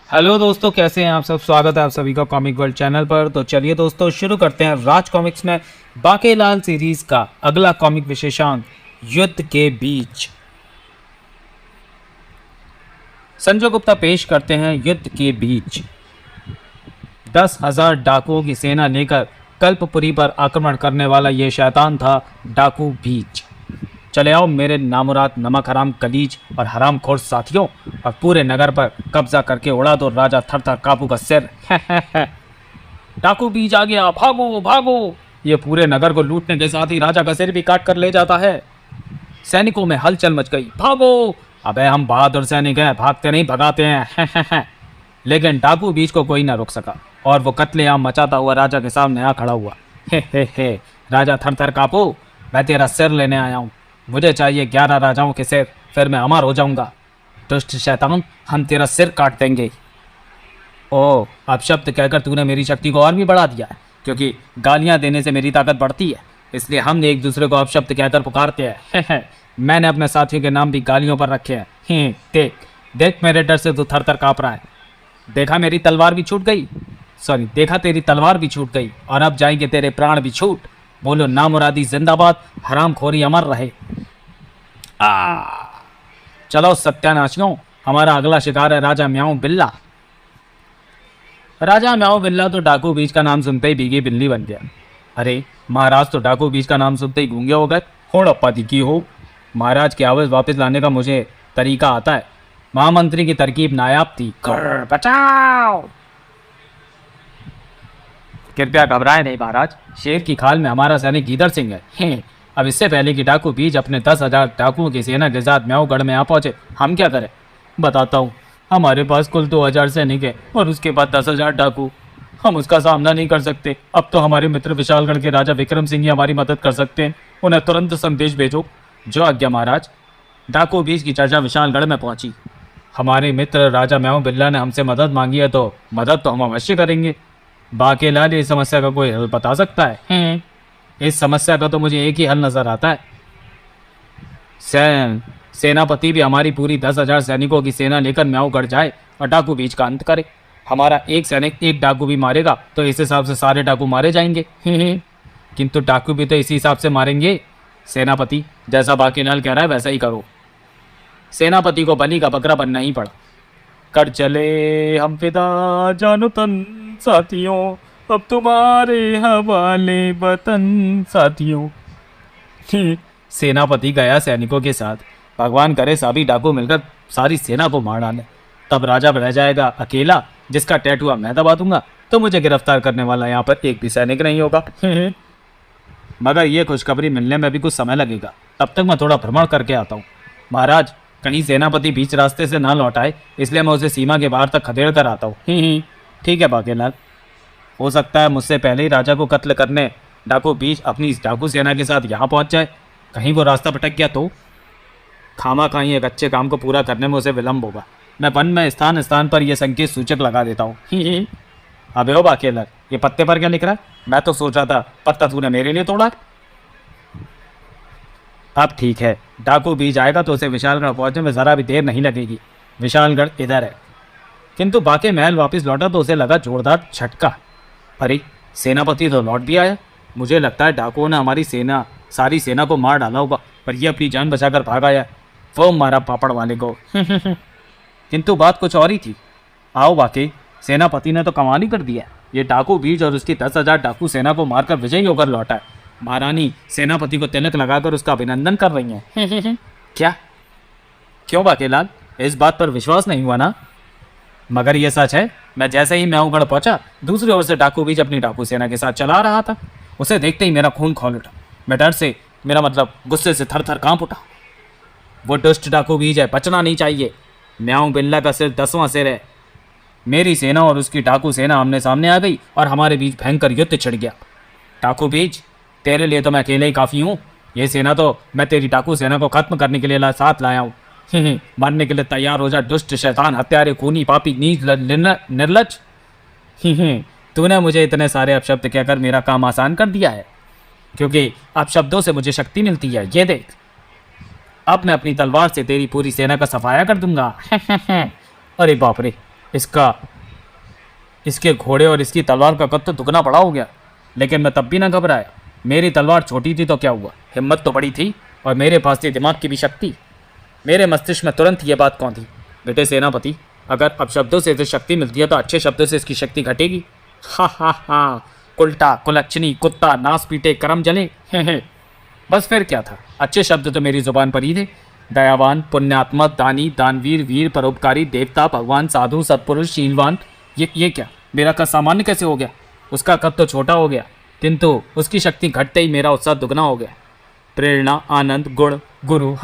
Hello दोस्तों, कैसे हैं आप सब। स्वागत है आप सभी का कॉमिक वर्ल्ड चैनल पर। तो चलिए दोस्तों, शुरू करते हैं राज कॉमिक्स में बाकेलाल सीरीज का अगला कॉमिक विशेषांक, युद्ध के बीच। संजय गुप्ता पेश करते हैं युद्ध के बीच। 10,000 डाकुओं की सेना लेकर कल्पपुरी पर आक्रमण करने वाला यह शैतान था डाकू बीच। चले आओ मेरे नामुराद नमक हराम कलीज और हराम खोर साथियों, और पूरे नगर पर कब्जा करके उड़ा दो राजा थरथर काबू का सिर। डाकू बीच आ गया, भागो भागो। ये पूरे नगर को लूटने के साथ ही राजा का सिर भी काट कर ले जाता है। सैनिकों में हलचल मच गई। भागो, अबे हम बहादुर सैनिक हैं, भागते नहीं भगाते हैं। लेकिन डाकू बीच को कोई ना रोक सका और वो कत्लेआम मचाता हुआ राजा के सामने आ खड़ा हुआ। हे राजा थरथर कापू, मैं तेरा सिर लेने आया हूँ। मुझे चाहिए 11 राजाओं के सिर, फिर मैं अमर हो जाऊंगा। दुष्ट शैतान, हम तेरा सिर काट देंगे। ओह, अब शब्द कहकर तूने मेरी शक्ति को और भी बढ़ा दिया है, क्योंकि गालियां देने से मेरी ताकत बढ़ती है, इसलिए हमने एक दूसरे को अपशब्द कहकर पुकारते हैं। मैंने अपने साथियों के नाम भी गालियों पर रखे हैं। देख देख, मेरे डर से तू थर थर काँप रहा है। देखा मेरी तलवार भी छूट गई। सॉरी, देखा तेरी तलवार भी छूट गई, और अब जाएंगे तेरे प्राण भी छूट। बोलो नामुरादी जिंदाबाद, हरामखोरी अमर रहे। चलो सत्यानाशियों, हमारा अगला शिकार है राजा म्याऊं बिल्ला। राजा म्याऊं बिल्ला तो डाकू बीच का नाम सुनते ही भीगी बिल्ली बन गया। अरे महाराज तो डाकू बीच का नाम सुनते ही गूंगे हो गए। होड़प्पा दिखी हो, महाराज की आवाज वापस लाने का मुझे तरीका आता है। महामंत्री की तरकीब नायाब थी। बचाओ, कृपया घबराए नहीं महाराज, शेर की खाल में हमारा सैनिक गीदड़ सिंह है। अब इससे पहले कि डाकू बीच अपने 10,000 डाकुओं की सेना के साथ म्याऊगढ़ में आ पहुंचे, हम क्या करें? बताता हूँ। हमारे पास कुल 2,000 सैनिक है और उसके बाद 10,000 डाकू। हम उसका सामना नहीं कर सकते। अब तो हमारे मित्र विशालगढ़ के राजा विक्रम सिंह ही हमारी मदद कर सकते हैं। उन्हें तुरंत संदेश भेजो। जो आज्ञा महाराज। डाकू बीच की चर्चा विशालगढ़ में पहुंची। हमारे मित्र राजा म्याऊं बिल्ला ने हमसे मदद मांगी है, तो मदद तो हम अवश्य करेंगे। बाकेलाल इस समस्या का कोई हल बता सकता है? इस समस्या का तो मुझे एक ही हल नजर आता है। सेनापति भी हमारी पूरी 10,000 सैनिकों की सेना लेकर म्याऊगढ़ जाए और डाकू बीच का अंत करे। हमारा एक सैनिक एक डाकू भी मारेगा तो इस हिसाब से सारे डाकू मारे जाएंगे। किंतु डाकू भी तो इसी हिसाब से मारेंगे। सेनापति जैसा बाकेलाल कह रहा है वैसा ही करो। सेनापति को बलि का बकरा बनना ही पड़ा। कर चले हम फिदा जानो तन साथियों, अब तुम्हारे हवाले वतन साथियों। सेनापति गया सैनिकों के साथ। भगवान करे सभी डाकू मिलकर सारी सेना को मार डाले, तब राजा रह जाएगा अकेला, जिसका टैटुआ मैं दबा दूंगा, तो मुझे गिरफ्तार करने वाला यहाँ पर एक भी सैनिक नहीं होगा। मगर ये खुशखबरी मिलने में भी कुछ समय लगेगा। तब तक मैं थोड़ा भ्रमण करके आता हूँ। महाराज, कहीं सेनापति बीच रास्ते से ना लौटाए, इसलिए मैं उसे सीमा के बाहर तक खदेड़ कर आता हूँ। ठीक है बाकेलाल। हो सकता है मुझसे पहले ही राजा को कत्ल करने डाकू बीच अपनी डाकू सेना के साथ यहाँ पहुँच जाए। कहीं वो रास्ता भटक गया तो खामा कहीं एक अच्छे काम को पूरा करने में उसे विलम्ब होगा। मैं वन में स्थान स्थान पर यह संकेत सूचक लगा देता हूँ। अबे हो बाकेलाल, ये पत्ते पर क्या लिख रहा है? मैं तो सोच रहा था पत्ता तूने मेरे लिए तोड़ा। अब ठीक है, डाकू बीच आएगा तो उसे विशालगढ़ पहुंचने में ज़रा भी देर नहीं लगेगी। विशालगढ़ इधर है। किंतु बाके महल वापस लौटा तो उसे लगा जोरदार झटका। अरे, सेनापति तो लौट भी आया। मुझे लगता है डाकुओं ने हमारी सारी सेना को मार डाला होगा, पर यह अपनी जान बचाकर भाग आया। वो मारा पापड़ वाले को। किंतु बात कुछ और ही थी। आओ बाकी, सेनापति ने तो कमाल ही कर दिया। ये डाकू बीच और उसकी 10,000 डाकू सेना को मारकर विजयी होकर लौटा है। महारानी सेनापति को तिलक लगाकर उसका अभिनंदन कर रही हैं। क्या? क्यों बाकेलाल, इस बात पर विश्वास नहीं हुआ ना? मगर यह सच है। मैं जैसे ही म्याऊगढ़ पहुंचा, दूसरी ओर से डाकू बीच अपनी डाकू सेना के साथ चला रहा था। उसे देखते ही मेरा खून खौल उठा। मैं डर से, मेरा मतलब गुस्से से थर थर कांप उठा। वो दुष्ट डाकू बीच है, बचना नहीं चाहिए। म्याऊं बिल्ला का सिर 10वां सिर है। मेरी सेना और उसकी डाकू सेना आमने सामने आ गई और हमारे बीच भयंकर युद्ध छिड़ गया। डाकू बीच, तेरे लिए तो मैं अकेले ही काफ़ी हूँ। ये सेना तो मैं तेरी डाकू सेना को खत्म करने के लिए साथ लाया हूँ। मरने के लिए तैयार हो जा दुष्ट शैतान, हत्यारे, खूनी, पापी, नीच, निर्लज। तूने मुझे इतने सारे अपशब्द कहकर मेरा काम आसान कर दिया है, क्योंकि अपशब्दों से मुझे शक्ति मिलती है। ये देख, अब मैं अपनी तलवार से तेरी पूरी सेना का सफाया कर दूंगा। अरे बाप रे, इसके घोड़े और इसकी तलवार का कद तो दुगना बड़ा हो गया, लेकिन मैं तब भी ना घबराया। मेरी तलवार छोटी थी तो क्या हुआ, हिम्मत तो बड़ी थी और मेरे पास थी दिमाग की भी शक्ति। मेरे मस्तिष्क में तुरंत ये बात कौन थी, बेटे सेनापति, अगर अब शब्दों से इसे शक्ति मिलती है तो अच्छे शब्दों से इसकी शक्ति घटेगी। हा हा हा, उल्टा कुलच्छनी कुत्ता नास पीटे करम जले। हे। बस फिर क्या था, अच्छे शब्द तो मेरी जुबान पर ही थे। दयावान, पुण्यात्मा, दानी, दानवीर, वीर, परोपकारी, देवता, भगवान, साधु, सत्पुरुष, शीलवान। ये क्या, मेरा कद सामान्य कैसे हो गया? उसका कद तो छोटा हो गया, किंतु उसकी शक्ति घटते ही मेरा उत्साह दुगना हो गया। प्रेरणा, आनंद, गुण, गुरु,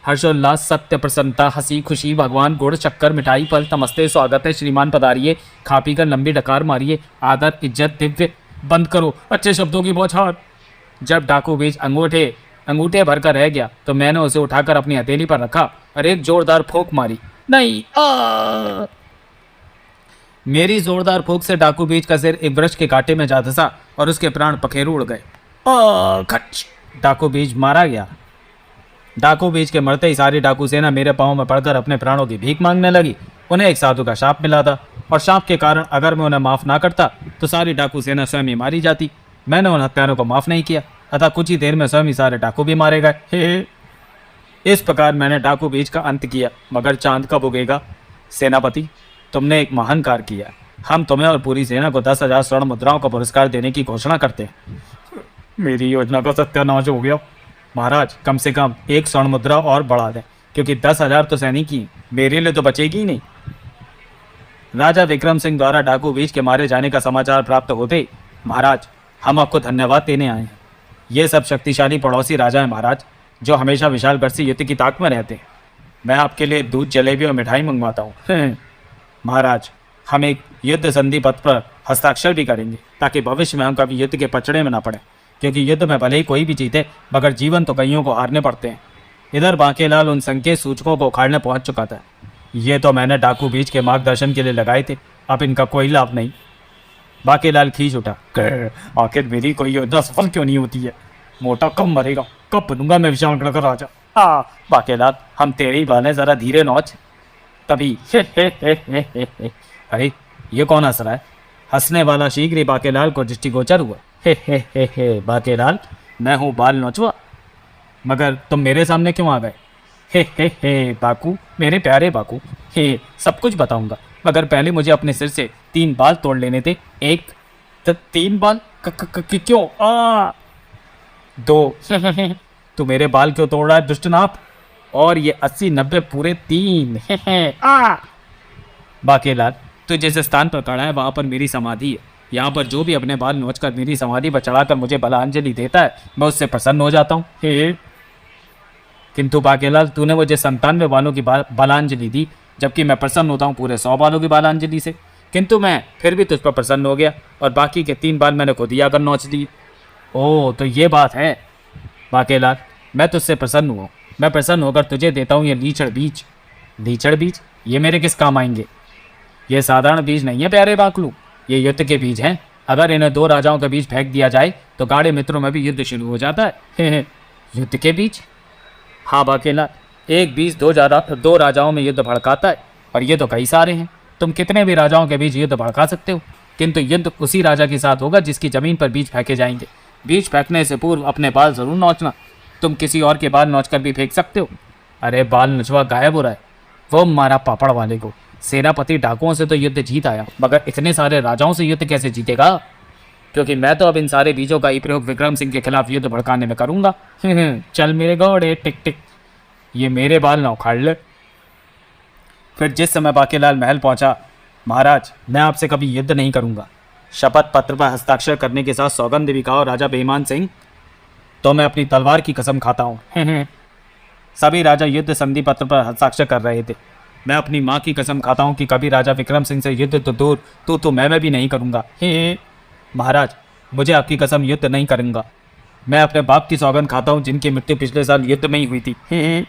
हर्षोल्लास, सत्य, प्रसन्नता, हंसी खुशी, भगवान, गुड़, शक्कर, मिठाई, फल, नमस्ते, स्वागत है, श्रीमान पधारिये, खा पी कर लंबी डकार मारिए, आदर, इज्जत, दिव्य। बंद करो अच्छे शब्दों की बौछार। जब डाकू बीज अंगूठे भरकर रह गया तो मैंने उसे उठाकर अपनी हथेली पर रखा और एक जोरदार फूंक मारी। नहीं, मेरी जोरदार फूंक से डाकू बीज का सिर एक वृक्ष के कांटे में जा धंसा और उसके प्राण पखेरु उड़ गए। खच! डाकू बीज मारा गया। डाकू बीज के मरते ही सारी डाकू सेना मेरे पांव में पड़कर अपने प्राणों की भीख मांगने लगी। उन्हें एक साधु का शाप मिला था और शाप के कारण अगर मैं उन्हें माफ ना करता तो सारी डाकू सेना स्वयं ही मारी जाती। मैंने उन हत्यारों को माफ नहीं किया, अतः कुछ ही देर में स्वयं ही सारे डाकू भी मारे गए। हे। इस प्रकार मैंने डाकू बीज का अंत किया। मगर चांद कब उगेगा? सेनापति, तुमने एक महान कार्य किया। हम तुम्हें और पूरी सेना को 10,000 स्वर्ण मुद्राओं का पुरस्कार देने की घोषणा करते हैं। मेरी योजना का सत्यानाश हो गया। महाराज, कम से कम 1 स्वर्ण मुद्रा और बढ़ा दें, क्योंकि 10,000 तो सैनिक ही, मेरे लिए तो बचेगी ही नहीं। राजा विक्रम सिंह द्वारा डाकू बीज के मारे जाने का समाचार प्राप्त होते, महाराज, हम आपको धन्यवाद देने आए हैं। ये सब शक्तिशाली पड़ोसी राजा हैं महाराज, जो हमेशा विशालगढ़ से युद्ध की ताक में रहते हैं। मैं आपके लिए दूध, जलेबी और मिठाई मंगवाता हूँ। महाराज, हम एक युद्ध संधि पत्र पर हस्ताक्षर भी करेंगे, ताकि भविष्य में हम कभी युद्ध के पचड़े में ना पड़े, क्योंकि युद्ध में भले ही कोई भी जीते, मगर जीवन तो कईयों को हारने पड़ते हैं। इधर बांकेलाल उन संकेत सूचकों को उखाड़ने पहुंच चुका था। ये तो मैंने डाकू बीज के मार्गदर्शन के लिए लगाए थे, अब इनका कोई लाभ नहीं। बांकेलाल खींच उठा, आखिर मेरी कोई योजना सफल क्यों नहीं होती है? मोटा कब मरेगा, कब बनूंगा मैं विशालगढ़ का राजा? बांकेलाल, हम तेरे ही बाल हैं, जरा धीरे नौच। तभी अरे ये कौन हंस रहा है? हंसने वाला शीघ्र ही बांकेलाल को दृष्टिगोचर हुआ। हे बांकेलाल, मैं हूँ बाल नोचवा, मगर तुम मेरे सामने क्यों आ गए? हे बाकू, मेरे प्यारे बाकू, हे सब कुछ बताऊंगा, मगर पहले मुझे अपने सिर से 3 बाल तोड़ लेने थे। 1 3 बाल क्यों? 2 तू मेरे बाल क्यों तोड़ रहा है दुष्टनाथ? और ये 80 90 पूरे 3। बांकेलाल, तू जिस स्थान पर खड़ा है वहां पर मेरी समाधि है। यहाँ पर जो भी अपने बाल नोच कर मेरी समाधि पर चढ़ाकर मुझे बलांजलि देता है, मैं उससे प्रसन्न हो जाता हूँ। किंतु बांकेलाल, तूने मुझे 97 बालों की बलांजलि दी, जबकि मैं प्रसन्न होता हूँ पूरे 100 बालों की बलांजलि से। किंतु मैं फिर भी तुझ पर प्रसन्न हो गया और बाकी के 3 बाल मैंने खुद ही आकर नोच दिए। ओह, तो ये बात है। बांकेलाल, मैं तुझसे प्रसन्न हुआ, मैं प्रसन्न होकर तुझे देता हूँ ये लीचड़ बीज। लीचड़ बीज? ये मेरे किस काम आएंगे? ये साधारण बीज नहीं है प्यारे बाकलू, ये युद्ध के बीज हैं। अगर इन्हें 2 राजाओं के बीच फेंक दिया जाए तो गाढ़े मित्रों में भी युद्ध शुरू हो जाता है। युद्ध के बीज? हाँ बांकेलाल, एक बीज 2 राजाओं में युद्ध भड़काता है, और ये तो कई सारे हैं। तुम कितने भी राजाओं के बीच युद्ध भड़का सकते हो, किंतु युद्ध उसी राजा के साथ होगा जिसकी जमीन पर बीज फेंके जाएंगे। बीज फेंकने से पूर्व अपने बाल जरूर नोचना। तुम किसी और के बाल नोच कर भी फेंक सकते हो। अरे बाल नचवा गायब हो रहा है, वो मारा पापड़ वाले को। सेनापति डाकुओं से तो युद्ध जीत आया, मगर इतने सारे राजाओं से युद्ध कैसे जीतेगा? क्योंकि मैं तो अब इन सारे बीजों का ही प्रयोग विक्रम सिंह के खिलाफ युद्ध भड़काने में करूंगा। चल मेरे घोड़े टिक टिक, ये मेरे बाल ना उखाड़ ले। फिर जिस समय बांकेलाल महल पहुंचा, महाराज, मैं आपसे कभी युद्ध नहीं करूंगा। शपथ पत्र पर हस्ताक्षर करने के साथ सौगंध भी खाओ राजा बेईमान सिंह, तो मैं अपनी तलवार की कसम खाता हूँ। सभी राजा युद्ध संधि पत्र पर हस्ताक्षर कर रहे थे। मैं अपनी माँ की कसम खाता हूँ कि कभी राजा विक्रम सिंह से युद्ध तो दूर तो मैं भी नहीं करूँगा। महाराज, मुझे आपकी कसम युद्ध नहीं करूँगा। मैं अपने बाप की सौगंध खाता हूँ जिनकी मृत्यु पिछले साल युद्ध में ही हुई थी।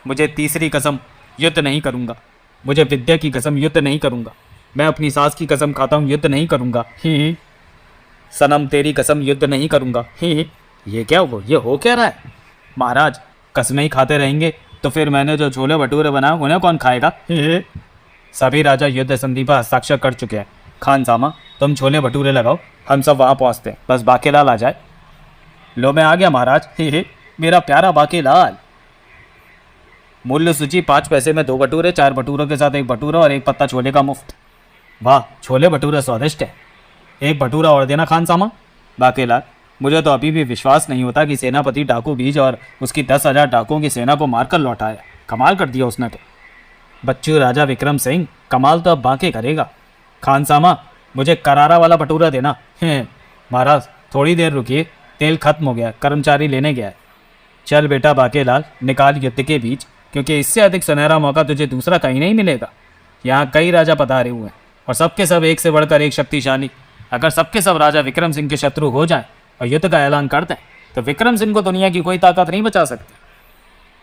मुझे तीसरी कसम युद्ध नहीं करूँगा। मुझे विद्या की कसम युद्ध नहीं करूँगा। मैं अपनी सास की कसम खाता हूँ युद्ध नहीं करूँगा। सनम तेरी कसम युद्ध नहीं करूँगा। ये क्या हो क्या रहा है? महाराज, कसमें ही खाते रहेंगे तो फिर मैंने जो छोले भटूरे बनाए उन्हें कौन खाएगा? सभी राजा युद्ध संधि पर हस्ताक्षर कर चुके हैं। खान सामा, तुम छोले भटूरे लगाओ, हम सब वहां पहुंचते हैं, बस बाकेलाल आ जाए। लो मैं आ गया महाराज। हे मेरा प्यारा बाकेलाल। मूल्य सूची 5 पैसे में 2 भटूरे, 4 भटूरों के साथ 1 भटूरा और 1 पत्ता छोले का मुफ्त। वाह, छोले भटूरे स्वादिष्ट है। 1 भटूरा और देना खान सामा। बाकेलाल, मुझे तो अभी भी विश्वास नहीं होता कि सेनापति डाकू बीज और उसकी 10,000 डाकुओं की सेना को मारकर लौटाया। कमाल कर दिया उसने तो। बच्चू राजा विक्रम सिंह, कमाल तो अब बाके करेगा। खान सामा, मुझे करारा वाला भटूरा देना। महाराज थोड़ी देर रुकिए, तेल खत्म हो गया, कर्मचारी लेने गया है। चल बेटा बाकेलाल, निकाल युद्ध के बीच, क्योंकि इससे अधिक सुनहरा मौका तुझे दूसरा कहीं नहीं मिलेगा। यहाँ कई राजा पधारे हुए हैं और सबके सब एक से बढ़कर एक शक्तिशाली। अगर सबके सब राजा विक्रम सिंह के शत्रु हो जाएं और युद्ध का ऐलान कर दें तो विक्रम सिंह को दुनिया की कोई ताकत नहीं बचा सकती।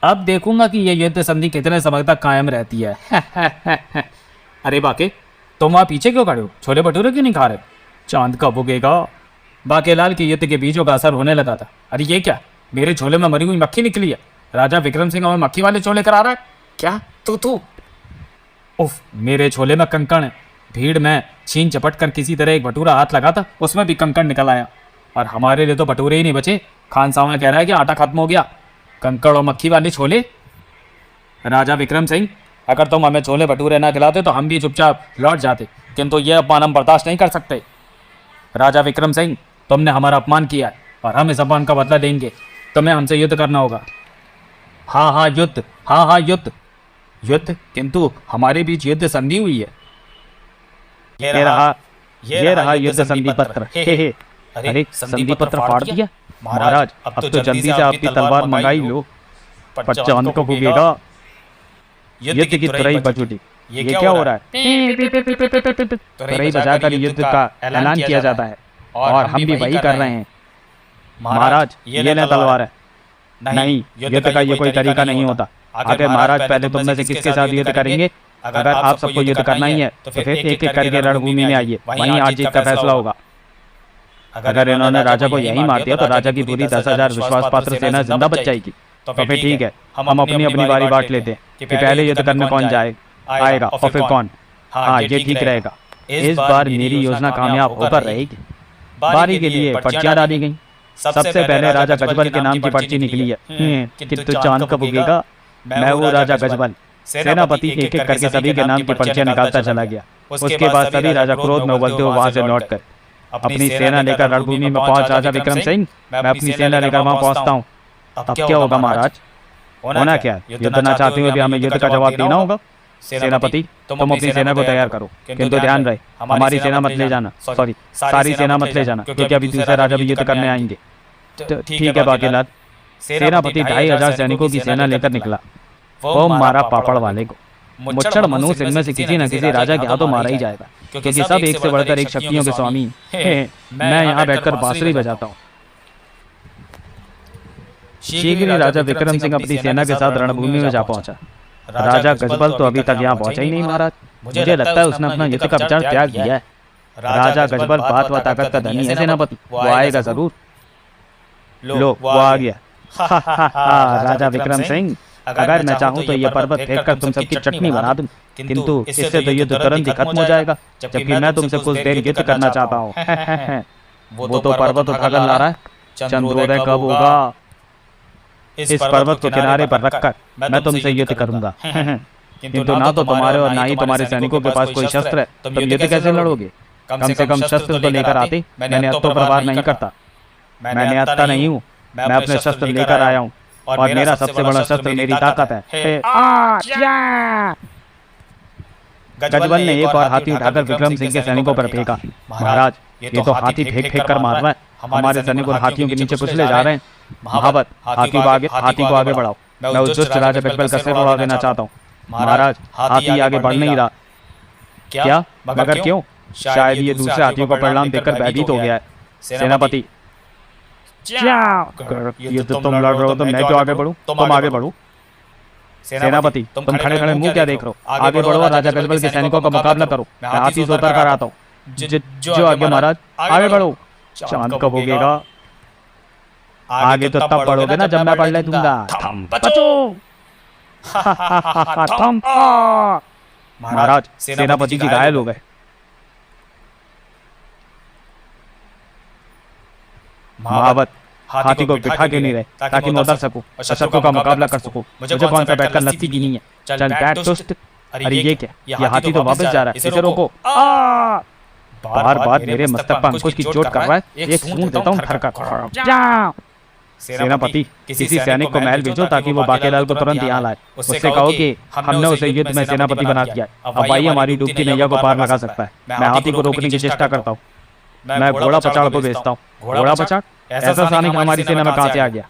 अब देखूंगा कि यह युद्ध संधि कितने समय तक कायम रहती है। अरे बाके, तुम वहाँ पीछे क्यों खड़े हो? छोले भटूरे क्यों नहीं खा रहे? चांद कब उगेगा? बाकेलाल के युद्ध के बीजों का असर होने लगा था। अरे ये क्या, मेरे छोले में मरी हुई मक्खी निकली है। राजा विक्रम सिंह हमें मक्खी वाले छोले करा रहा है क्या? तू उफ, मेरे छोले में कंकड़ है। भीड़ में छीन चपट कर किसी तरह एक भटूरा हाथ लगा था, उसमें भी कंकड़ निकल आया। और हमारे लिए तो भटूरे ही नहीं बचे। खान साहब कह रहा है कि आटा खत्म हो गया। कंकड़ और मक्खी वाले छोले। राजा विक्रम सिंह, अगर तुम हमें छोले भटूरे ना खिलाते तो हम भी चुपचाप लौट जाते, किंतु यह अपमान हम बर्दाश्त नहीं कर सकते। राजा विक्रम सिंह, तुमने हमारा अपमान किया है और हम इस अपमान का बदला लेंगे। तुम्हें हमसे युद्ध करना होगा। हाँ युद्ध, हाँ युद्ध। युद्ध? किंतु हमारे बीच युद्ध संधि हुई है। ये रहा युद्ध संधि पत्र। हे अरे संधि पत्र फाड़ दिया? महाराज अब तो जल्दी से आपकी तलवार मंगाई लो, पर चांद को उगेगा। युद्ध की तुरई बजूटी। ये क्या हो रहा है? तुरई बजाकर युद्ध का ऐलान किया जाता है और हम भी वही कर रहे हैं। महाराज ये लें तलवार है। नहीं, युद्ध का ये कोई तरीका नहीं होता। आखिर महाराज पहले तुम में से किसके साथ युद्ध करेंगे? अगर आप सबको युद्ध करना ही है तो फिर एक एक करके रणभूमि में आइए, वहीं आज जीत का फैसला होगा। अगर इन्होंने राजा को यही मार दिया तो राजा की पूरी 10,000 विश्वास पात्र सेना जिंदा बच जाएगी। तो फिर ठीक है, हम अपनी अपनी बारी बांट लेते हैं कि पहले युद्ध करने कौन आएगा और फिर कौन। हाँ, ये ठीक रहेगा। इस बार मेरी योजना कामयाब होकर रहेगी। बारी के लिए पर्चियां डाली गई। सबसे पहले राजा गजबल के नाम की पर्ची निकली है। किंतु चांद कब उगेगा? मैं वो राजा गजबल। सेनापति एक एक करके सभी के नाम की पर्चियां निकालता चला गया। उसके बाद सभी राजा क्रोध में उबलते हुए वहां से लौटकर अपनी सेना लेकर रणभूमि में पहुंच। राजा विक्रम सिंह, मैं अपनी सेना लेकर वहां पहुंचता हूँ। अब क्या होगा महाराज? होना क्या? युद्ध ना चाहते हुए भी हमें युद्ध का जवाब देना होगा। सेनापति, तुम अपनी सेना को तैयार करो, किंतु ध्यान रहे हमारी सेना मत ले जाना। सॉरी, सारी सेना मत ले जाना, क्योंकि अभी दूसरे राजा भी युद्ध करने आएंगे। ठीक है बाकेलाल। सेनापति 2,500 सैनिकों की सेना लेकर निकला। वो मारा पापड़ वाले को। मुच्छड़ मनुष्य इनमें से किसी न किसी राजा के हाथों मारा ही जाएगा, क्योंकि सब एक से बढ़कर एक शक्तियों के स्वामी हैं। मैं यहाँ बैठकर बांसुरी बजाता हूँ। शीघ्र राजा विक्रम सिंह अपनी सेना के साथ रणभूमि में जा पहुंचा। राजा गजबल तो अभी तक यहाँ पहुंचा ही नहीं महाराज। मुझे लगता है उसने अपना युद्ध का विचार त्याग दिया है। राजा गजबल बात व ताकत का धनी है सेनापति, वो आएगा जरूर। लो वो आ गया। राजा विक्रम सिंह, अगर मैं चाहूँ तो यह पर्वत फेंक कर तुम सबकी चटनी बना दूं, किंतु इससे तो युद्ध तुरंत ही खत्म हो जाएगा, जबकि मैं तुमसे कुछ देर युद्ध करना चाहता हूँ। वो तो पर्वत उठाकर ला रहा है। चंद्रोदय कब होगा? इस पर्वत को किनारे पर रखकर मैं तुमसे युद्ध करूंगा। किंतु ना तो तुम्हारे और ना ही तुम्हारे सैनिकों के पास कोई शस्त्र है, तुम युद्ध कैसे लड़ोगे? कम से कम शस्त्र तो लेकर आते। मैंने अब तो प्रहार नहीं करता। मैंने आता नहीं हूँ, मैं अपने शस्त्र लेकर आया हूँ और मेरा सबसे बड़ा शस्त्र मेरी ताकत है। गजबल ने एक और हाथी उठाकर विक्रम सिंह के सैनिकों पर फेंका। महाराज ये तो हाथी फेंक फेंक कर मार रहा है। हमारे सैनिक हाथियों के नीचे कुचले जा रहे हैं। महावत, हाथी को आगे बढ़ाओ। मैं उस दुष्ट राजा गजबल का सिर उड़ा देना चाहता हूँ। महाराज हाथी आगे बढ़ नहीं रहा। क्या? मगर क्यों? शायद ये दूसरे हाथियों का परिणाम देखकर भयभीत हो गया है। सेनापति, ये तो तुम लड़ रहे हो तो मैं क्यों आगे बढ़ूं? तुम आगे बढ़ो। सेनापति, तुम खड़े खड़े मुंह क्या देख रहे हो? आगे बढ़ो और राजा गजबल के सैनिकों का मुकाबला करो। मैं हाथी से उतर कर आता हूँ। जो आगे महाराज, आगे बढ़ो। चांद कब उगेगा? आगे तो तब बढ़ोगे ना जब मैं पढ़ ले दूंगा। महाराज, सेनापति जी घायल हो गए। महावत, हाथी को बिठा के नहीं रहे ताकि मैं उतर सकूं और शत्रु का मुकाबला कर सकूं। मुझे कौन सा बैठकर लस्सी पीनी है। चल बैठ दुष्ट। अरे ये क्या, ये हाथी तो वापस जा रहा है, इसे रोको। बार बार मेरे मस्तक पर अंकुश की चोट कर रहा है, एक सूंड देता हूँ धरकर। सेनापति, किसी सैनिक को महल भेजो ताकि वो बाकेलाल को तुरंत यहाँ लाए। उससे कहो कि हमने उसे युद्ध में सेनापति बना दिया है, अब भाई हमारी डूबती नैया को पार लगा सकता है। मैं हाथी को रोकने की चेष्टा करता हूँ। मैं घोड़ा पचाड़ को भेजता हूँ। घोड़ा पचाड़? ऐसा सैनिक हमारी सेना में कहाँ से आ गया?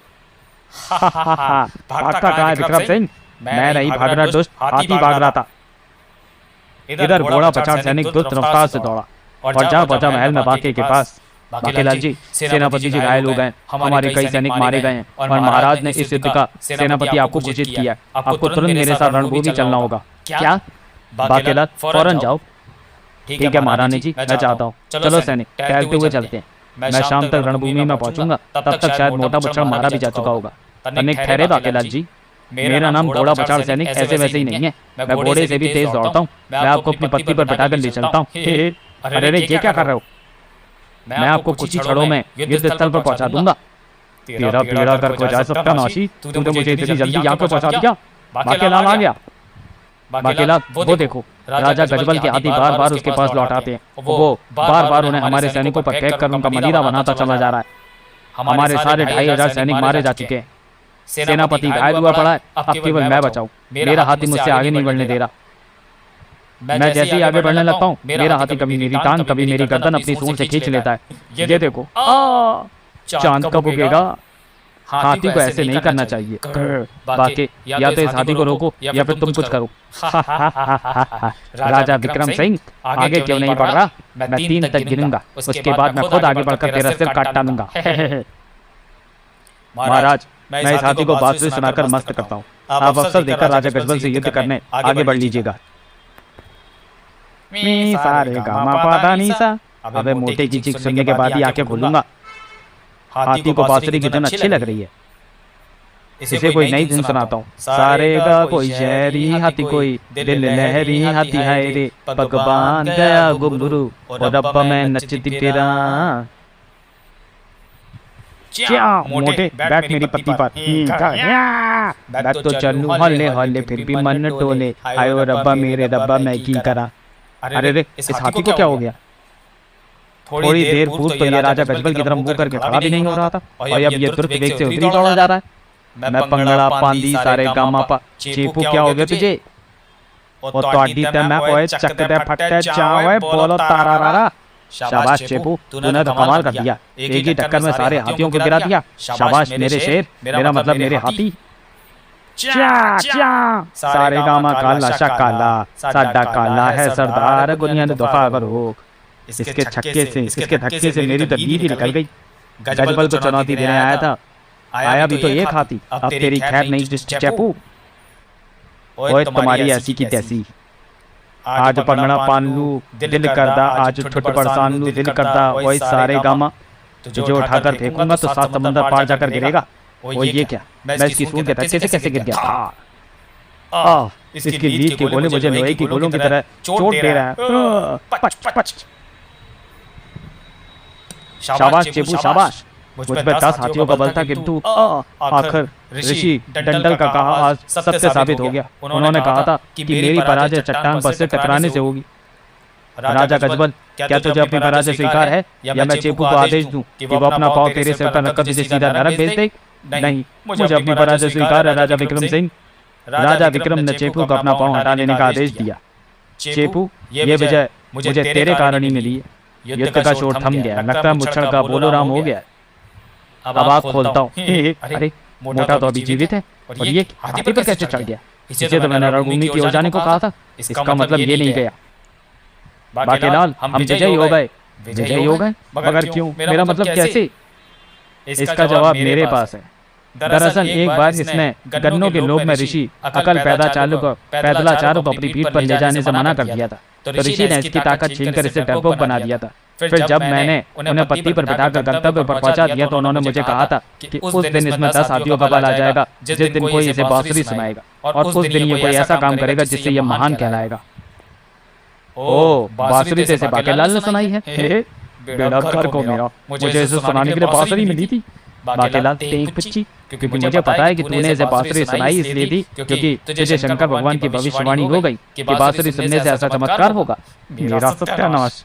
भागता कहाँ है विक्रम सिंह? मैं नहीं भाग रहा दुष्ट, हाथी भाग रहा था। इधर घोड़ा पचाड़ सैनिक दुष्ट रफ्तार से दौड़ा और जा पहुंचा महल में बाके के पास। बाकेलाल जी, सेनापति जी घायल हो गए, हमारे कई सैनिक मारे गए हैं और महाराज ने इस युद्ध का सेनापति आपको घोषित किया। आपको तुरंत मेरे साथ रणभूमि चलना होगा। क्या? बाकेलाल, फौरन जाओ। ठीक है महारानी जी, मैं चाहता हूँ। चलो सैनिक, टहलते हुए चलते हैं। मैं शाम तक रणभूमि में पहुंचूंगा, तब तक शायद मोटा बच्चा मारा भी जा चुका होगा। तनिक ठहरे बाकेलाल जी, मेरा नाम घोड़ा पचाड़ सैनिक ऐसे वैसे ही नहीं है। मैं घोड़े से भी तेज दौड़ता हूँ। मैं आपको अपनी पत्ती पर बैठाकर ले चलता हूँ। अरे ये क्या कर रहे हो? मैं आपको कुछ ही क्षणों में युद्ध स्थल पर पहुंचा दूंगा। तेरा बेड़ा गर्क हो जाए सबका नाशी, तूने मुझे इतनी जल्दी यहाँ पर पहुंचा दिया। बाकेलाल आ गया। बाकेलाल, वो देखो, राजा गजबल के हाथी बार बार उसके पास लौट आते हैं। वो बार बार उन्हें हमारे सैनिकों पर फेंक कर उनका मदिरा बनाता चला जा रहा है। हमारे सारे 2500 सैनिक मारे जा चुके हैं। सेनापति घायल हुआ पड़ा है, अब केवल मैं बचाऊं। मेरा हाथी मुझसे आगे नहीं बढ़ने दे रहा। मैं जैसे ही आगे बढ़ने लगता हूँ, मेरा हाथी कभी मेरी टांग कभी मेरी गर्दन अपनी सूंड से खींच लेता है। ये देखो, चांद कब उगेगा? हाथी को ऐसे नहीं करना चाहिए। बाकी या तो इस हाथी को रोको या फिर तुम कुछ करो। राजा विक्रम सिंह, आगे क्यों नहीं बढ़ रहा? मैं 3 तक गिनूंगा, उसके बाद मैं खुद आगे बढ़कर तेरा सिर काट डालूंगा। महाराज, मैं इस हाथी को बांसुरी सुनाकर मस्त करता हूँ। आप अवसर देकर राजा गजबल से युद्ध करने आगे बढ़ लीजिएगा। मी सारे गामा पादा नीसा। अबे मोटे की चीख सुनने के बाद ही आंखें खोलूंगा। हाथी को बांसुरी की धुन अच्छी लग रही है, इसे कोई नई धुन सुनाता हूँ। सारे गा कोई शहरी हाथी, कोई दिल लहरी हाथी है रे, पग बांध गया गुबरू और रब्बा मैं नचती फिरा। क्या मोटे, बैठ मेरी पत्ती पर। मैं तो चलूं हौले हौले फिर भी मन टोले, आयो रब्बा मेरे रब्बा मैं की करा। अरे रे, इस हाथी को क्या हो गया? थोड़ी देर पूर्व तो ये राजा गजबल की तरफ मुंह करके खड़ा भी नहीं हो रहा था और अब ये तुरंत वेग से उधर ही दौड़ा जा रहा है। मैं पंगड़ा पांदी सारे गामा पा। चेपू, क्या हो गया तुझे? और तोड़ी ते मैं ओए चकदे फटते चावे बोलो तारा रारा। शाबाश चेपू, तूने तो कमाल कर दिया। एक ही टक्कर में सारे हाथियों को गिरा दिया। शाबाश मेरे शेर, मेरा मतलब मेरे हाथी। चा चा सारे गामा काला शकाला, साडा काला है सरदार गुनिया ने दफा करो। इसके छक्के से, इसके धक्के से मेरी तो नींद ही निकल गई। गजबल को चुनौती देने आया था, आया भी तो एक हाथी। अब तेरी खैर नहीं चेपू। ओए तुम्हारी ऐसी की तैसी। आज पंगड़ा पान लू दिल करदा, आज ठुट पड़सान लू दिल करदा। ओए सारे गामा, तुझे उठाकर फेंकूंगा तो 7 समंदर पार जाकर गिरेगा। ओए ये क्या, मैं इसकी सूंड के धक्के से कैसे गिर गया? इसकी लीड के गोले मुझे लोहे की गोलों की तरह चोट दे रहा है। पच पच। शाबाश चेपू शाबाश, मुझ पे 10 हाथियों का बल था किंतु आखिर ऋषि डंडल का कहा आज सत्य साबित हो गया। उन्होंने कहा था कि मेरी पराजय चट्टान पर से टकराने से होगी। राजा गजबल, क्या तुझे अपनी पराजय स्वीकार है या मैं चेपू को आदेश दूं कि वो अपना पांव तेरे सिर पर रखकर तुझे सीधा नरक भेज दे? नहीं, मुझे अपनी पराजय स्वीकार है राजा विक्रम सिंह। राजा विक्रम ने चेपू को अपना पांव हटा लेने का आदेश दिया। चेपू, ये विजय मुझे तेरे कारण ही मिली है। युद्ध का शोर थम गया, लगता है मुच्छड़ का बोलोराम हो गया। अब आँख खोलता हूँ। अरे मोटा तो अभी जीवित है और ये हाथी पर कैसे चढ़ गया? इसे तो मैंने रणभूमि की ओर जाने को कहा था। इसका मतलब ये नहीं गया। बाकेलाल, हम विजयी हो गए। विजयी हो गए? मगर क्यों? मेरा मतलब कैसे? इसका जवाब मेरे पास है। दरअसल एक बार इसने गन्नों के लोभ में ऋषि अकल पैदलाचारों को अपनी पीठ पर ले जाने से मना कर दिया था। तो ऋषि ने इसकी ताकत छीनकर इसे डरपोक बना दिया था। फिर जब मैंने उन्हें पत्ती पर बिठाकर गंतव्य पर पहुंचा दिया तो उन्होंने मुझे कहा था कि उस दिन इसमें 10 हाथियों का बल आ जाएगा, जिस दिन कोई इसे बांसुरी सुनाएगा और उस दिन ये कोई ऐसा काम करेगा जिससे ये महान कहलाएगा। ओ, बांसुरी जैसे बाकेलाल ने सुनाई है। हे, बेड़ा कर को मेरा, मुझे इसे सुनाने के लिए बांसुरी मिली थी। बाकेलाल तेग बच्ची, क्योंकि मुझे पता है कि तूने इसे बांसुरी सुनाई इसलिए थी क्योंकि तुझे शंकर भगवान की भविष्यवाणी हो गई कि बांसुरी सुनने से ऐसा चमत्कार होगा। मेरा सत्यानाश।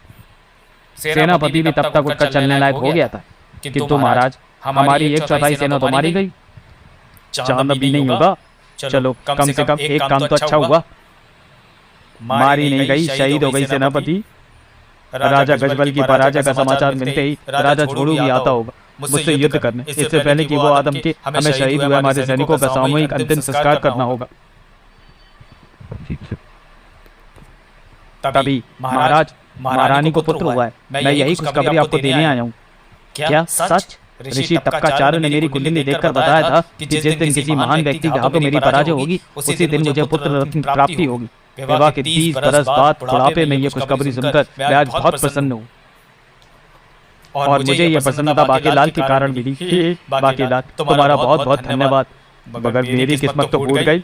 सेनापति भी तब तक उठकर चलने लायक हो गया था, किंतु महाराज हमारी 1/4 सेना तो मारी गई। चांद भी नहीं होगा। चलो कम से कम एक काम तो अच्छा हुआ। मारी नहीं गई, शहीद हो गई सेनापति। राजा गजबल की पराजय का समाचार मिलते ही राजा छोड़ू भी आता होगा मुझसे युद्ध करने, इससे पहले कि वो आदम के हमें शहीद हुए हमारे सैनिकों का सामूहिक अंतिम संस्कार करना होगा। तभी महाराज महारानी को पुत्र हुआ है। मैं यही खुशखबरी आपको देने आया हूँ। क्या सच? ऋषि तपकाचार्य ने मेरी कुंडली देखकर बताया था कि जिस दिन किसी महान व्यक्ति के हाथों मेरी पराजय होगी उसी दिन मुझे पुत्र रत्न प्राप्ति होगी। विवाह के 30 बरस बाद बुढ़ापे में ये खुशखबरी सुनकर मैं आज बहुत प्रसन्न हूँ, और मुझे यह प्रसन्नता बाकेलाल के कारण मिली। बाकेलाल तुम्हारा बहुत बहुत धन्यवाद, मगर मेरी किस्मत तो फूट गई।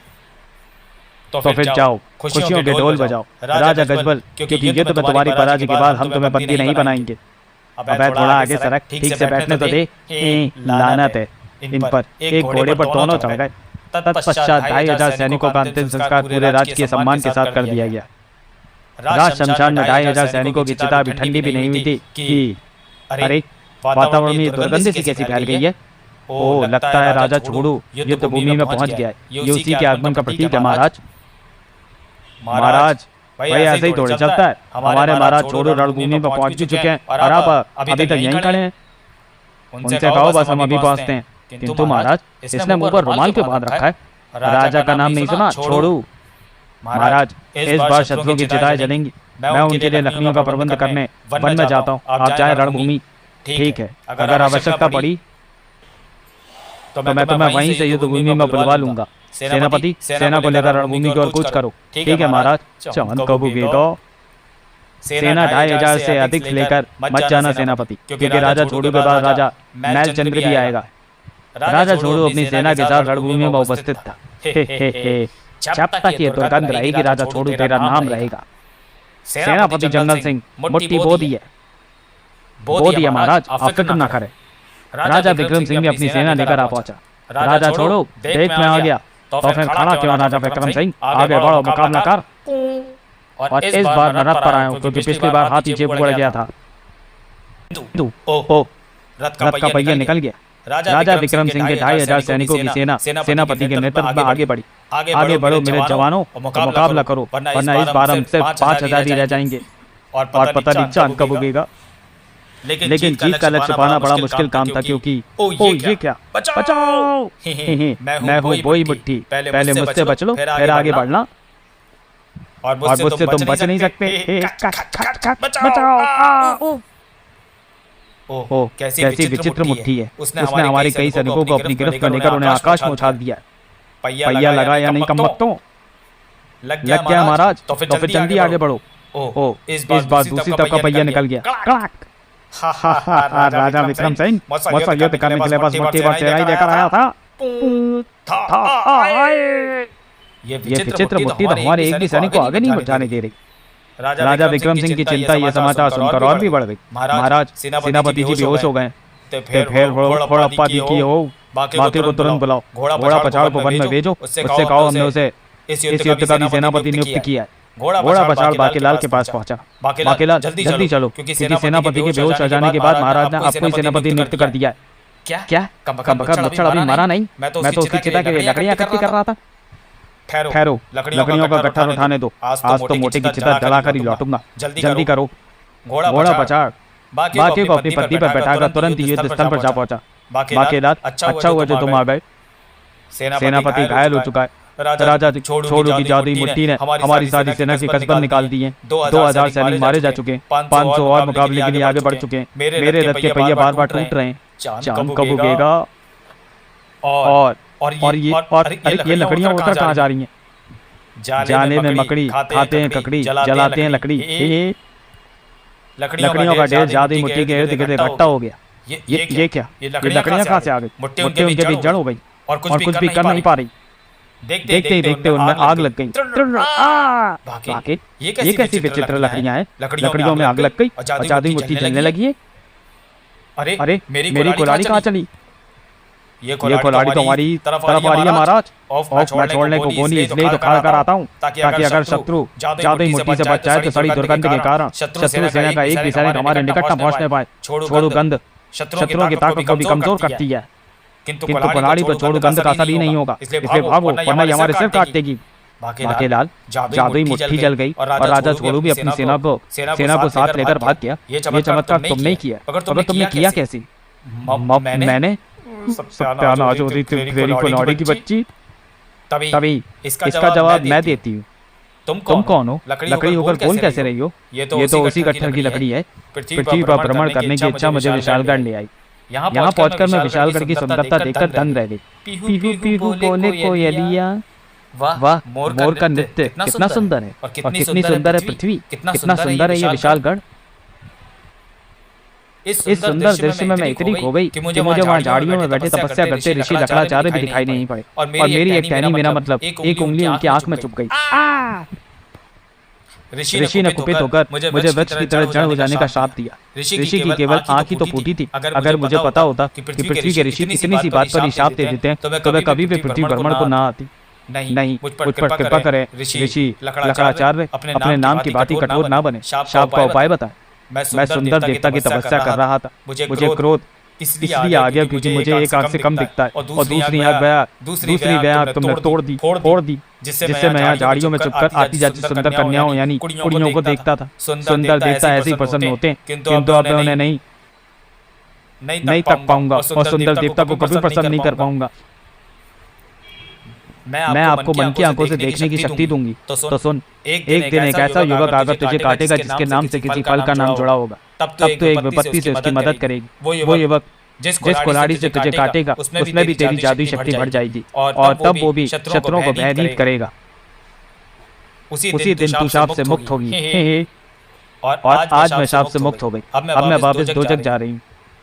तो फिर जाओ खुशियों के ढोल बजाओ राजा गजबल, क्योंकि युद्ध में तुम्हारी पराजय के बाद हम तुम्हें बंदी नहीं बनाएंगे। अबे थोड़ा आगे सरक, ठीक से बैठने तो दे। लानत है इन पर। एक घोड़े पर दोनों चढ़ गए। तत्पश्चात 2500 सैनिकों का अंतिम संस्कार पूरे राज्य के सम्मान के साथ कर दिया गया। राज शमशान में 2500 सैनिकों की चिता भी ठंडी भी नहीं हुई थी कि अरे वातावरण में दुर्गंध सी कैसी फैल गई है। ओ, लगता है राजा छोड़ू युद्ध भूमि में पहुंच गया है। ये उसी के आगमन का प्रतीक है महाराज। महाराज भाई ऐसे ही थोड़े चलता है। हमारे महाराज छोड़ू रणभूमि में पहुंच भी चुके हैं और आप अभी तक यहीं खड़े हैं। उनसे कहो बस हम अभी पहुंचते हैं। किंतु महाराज इसने मुंह पर रुमाल क्यों बांध रखा है? राजा का नाम नहीं सुना? छोड़ू। महाराज इस बार शत्रुओं की चिताएं जलेंगी। मैं उनके लिए लकड़ियों का प्रबंध करने वन में जाता हूँ। आप जाए रणभूमि। ठीक है, अगर आवश्यकता पड़ी तो मैं तुम्हें वहीं से युद्ध भूमि में बुलवा लूंगा। सेनापति सेना को लेकर रणभूमि की ओर कूच करो। ठीक है महाराज। चांद कब उगेगा? सेना 2500 से अधिक लेकर मत जाना सेनापति, क्योंकि राजा छोड़ू के बाद राजा मैल चंद्र भी आएगा। राजा छोड़ू अपनी सेना के साथ रणभूमि में उपस्थित था। जब तक ये दुर्गंध रहेगी राजा छोड़ू तेरा नाम रहेगा। सेनापति जंगल सिंह मुट्ठी बो दी है। बो दिया महाराज, आप फिक्र न करें। राजा विक्रम सिंह भी अपनी सेना लेकर आ पहुंचा। राजा छोड़ू देख मैं आ गया। तो फिर खड़ा क्यों राजा विक्रम सिंह? आगे बढ़ो, मुकाबला कर। और इस बार मैं रथ पर आया हूँ क्योंकि पिछली बार हाथी जेब पड़ गया था। ओ, रथ का पहिया निकल गया। राजा विक्रम सिंह के 2500 सैनिकों की सेना सेनापति के नेतृत्व में आगे बढ़ी। आगे बढ़ो मेरे जवानों, मुकाबला करो, वरना इस बार हम सिर्फ 5000 ही रह जाएंगे और पता नहीं चांद कब उगेगा। लेकिन जीत का लक्ष्य पाना बड़ा मुश्किल काम था, क्योंकि ओ ये क्या? बचाओ! मैं हूँ बोई मुट्ठी, पहले मुझसे बच लो फिर आगे बढ़ना, और मुझसे तुम बच नहीं सकते। बचाओ! ओह कैसी विचित्र मुट्ठी है। उसने हमारे कई सैनिकों को अपनी गिरफ्त में लेकर उन्हें आकाश में उछाल दिया। पहिया लगा या नहीं कमबख्तों? लग गया महाराज। तो फिर जल्दी आगे बढ़ो। ओह इस बार दूसरी तरफ का पहिया निकल गया। राजा विक्रम सिंह मुझसे युद्ध करने के लिए बस मुट्ठी भर सेना ही लेकर आया था। ये विचित्र मुट्ठी तो हमारे एक भी सैनिक को आगे नहीं जाने दे रही। राजा विक्रम सिंह की चिंता ये समाचार सुनकर और भी बढ़ गई। महाराज सेनापति जी बेहोश हो गए। फिर घोड़प्पा की हो, बाकी को तुरंत बुलाओ। घोड़ा पछाड़ को वन में भेजो। उससे कहो हमने उसे इस युद्ध का भी सेनापति नियुक्त किया है। घोड़ा पछाड़ बाकेलाल के पास पहुंचा। बाकेलाल जल्दी चलो, क्योंकि सेनापति के बेहोश हो जाने के बाद महाराज ने आपको ही सेनापति नियुक्त कर दिया है। क्या? कमबख्त मुच्छड़ अभी मारा नहीं? मैं तो उसकी चिता के लिए लकड़ियां इकट्ठी कर रहा था। ठहरो, लकड़ियों का गट्ठर उठाने दो। आज तो मोटे की चिता जलाकर ही लौटूंगा। जल्दी करो। घोड़ा पछाड़ बाकी को अपनी पत्नी पर बैठाकर तुरंत ही युद्ध स्थल पर जा पहुंचा। बाकेलाल अच्छा हुआ जो तुम आ गए। सेनापति घायल हो चुका है। राजा छोड़ू की जादुई मुट्ठी ने हमारी सारी सेना की कसबन निकाल दी है। 2000 सैनिक मारे जा चुके हैं। 500 और मुकाबले के लिए आगे बढ़ चुके हैं। मेरे रथ के पहिए बार टूट रहे हैं। चांद कब उगेगा? और ये लकड़ियां उतर कहाँ जा रही हैं? जाने में मकड़ी, खाते हैं ककड़ी, जलाते हैं लकड़ी। लकड़ियों का ढेर जादुई मुट्ठी के इर्द गिर्द इकट्ठा हो गया। ये क्या? ये लकड़ियां कहाँ से आ गई? मुट्ठी उनके बीच जड़ हो गई और कुछ भी कर नहीं पा रही। देखते ही देखते उनमें आग लग गई। वाकई ये कैसी विचित्र लकड़ियां हैं, लकड़ियों में आग लग गई और जादुई मुट्ठी जलने लगी है। अरे मेरी कुल्हाड़ी कहाँ चली? ये कुल्हाड़ी तो हमारी तरफ आ रही है महाराज। मैं छोड़ने को गोली इसलिए तो खड़ा कर आता हूँ ताकि अगर शत्रु जादुई मुट्ठी से बच जाए तो सड़ी दुर्गंध के कारण शत्रु सेना का एक भी सैनिक हमारे निकट न पहुँचने पाए। छोड़ू गंध शत्रुओं की ताकत को भी कमजोर करती है, किंतु कुल्हाड़ी पर छोड़ू गंध का असर ही नहीं होगा, इसलिए भागो वरना ये हमारे सिर काट देगी। बाकेलाल जादुई मुट्ठी जल गई और राजा छोड़ू भी अपनी सेना को साथ लेकर भाग गया। ये चमत्कार तुमने किया, अगर तुमने किया कैसे? मैंने सत्यानाश हो रही थी तेरी कुल्हाड़ी की बच्ची। तभी इसका जवाब मैं देती हूँ। तुम कौन हो? लकड़ी होकर बोल कैसे रही हो? ये तो उसी कट्ठर की लकड़ी है। पृथ्वी पर भ्रमण करने की इच्छा मुझे विशालगढ़ ले आई। यहाँ पहुंचकर मैं विशालगढ़ की सुंदरता देखकर दंग रह गई। पीहू पीहू बोले कोयलिया, वाह मोर का नृत्य कितना सुंदर है, और कितनी सुंदर है पृथ्वी, कितना सुंदर है ये विशालगढ़। इस सुंदर दृश्य में मैं इतनी खो गई कि मुझे वहाँ झाड़ियों में बैठे तपस्या करते ऋषि लकड़ाचार्य भी दिखाई नहीं पड़े, और मेरी एक टहनी मेरा मतलब एक उंगली उनकी आंख में चुभ गई। ऋषि ने कुपित होकर मुझे वृक्ष की तरह जड़ हो जाने का श्राप दिया। ऋषि की केवल आंख ही तो फूटी थी। अगर मुझे पता होता कि पृथ्वी के ऋषि इतनी सी बात पर ही श्राप दे देते हैं तो मैं कभी भी पृथ्वी भ्रमण को ना आती। नहीं, मुझ पर कृपा करें ऋषि लकड़ाचार्य, अपने नाम की बात ही कठोर ना बने, शाप का उपाय बताएं। मैं सुंदर देवता की तपस्या कर रहा था, मुझे क्रोध इसलिए आ गया क्योंकि मुझे एक आंख से कम दिखता है, और दूसरी आंख तुमने फोड़ दी, जिससे मैं यहाँ झाड़ियों में चुपकर आती जाती सुंदर कन्याओं यानी कुड़ियों को देखता था। सुंदर देवता ऐसे ही प्रसन्न होते हैं, किंतु अब मैं उन्हें नहीं तक पाऊंगा और सुंदर देवता को कभी प्रसन्न नहीं कर पाऊंगा। मैं आपको मन की आंखों से देखने की शक्ति दूंगी। तो सुन, एक दिन एक ऐसा युवक आकर तुझे काटेगा जिसके नाम से किसी फल का नाम जुड़ा होगा। तब तो एक विपत्ति से उसकी मदद करेगी। वो युवक जिस कुल्हाड़ी से तुझे काटेगा उसमें भी तेरी जादुई शक्ति बढ़ जाएगी, और तब वो भी शत्रुओं को भयभीत करेगा। उसी दिन तू शाप से मुक्त होगी। और आज मैं शाप से मुक्त हो गई। अब मैं वापस दोजख जा रही हूँ,